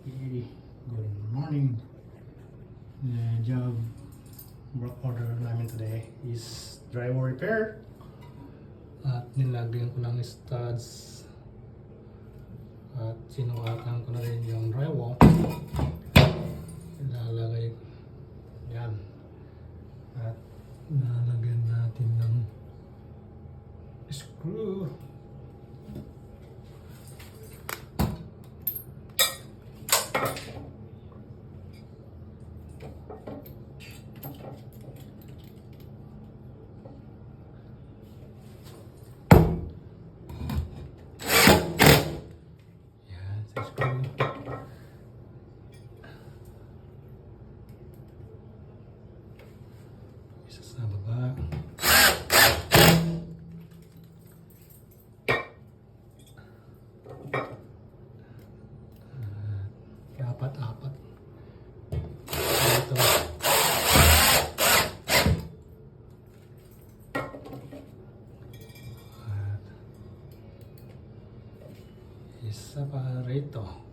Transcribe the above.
Good morning. The job work order namin today is drywall repair. At nilagyan ko ng studs. At sinuwatan ko na rin yung drywall. Ilalagay yan. At nalagyan natin ng screw. Yan, sa screw. Isa sa baba. Apat-apat. Ito. At isa pa rito.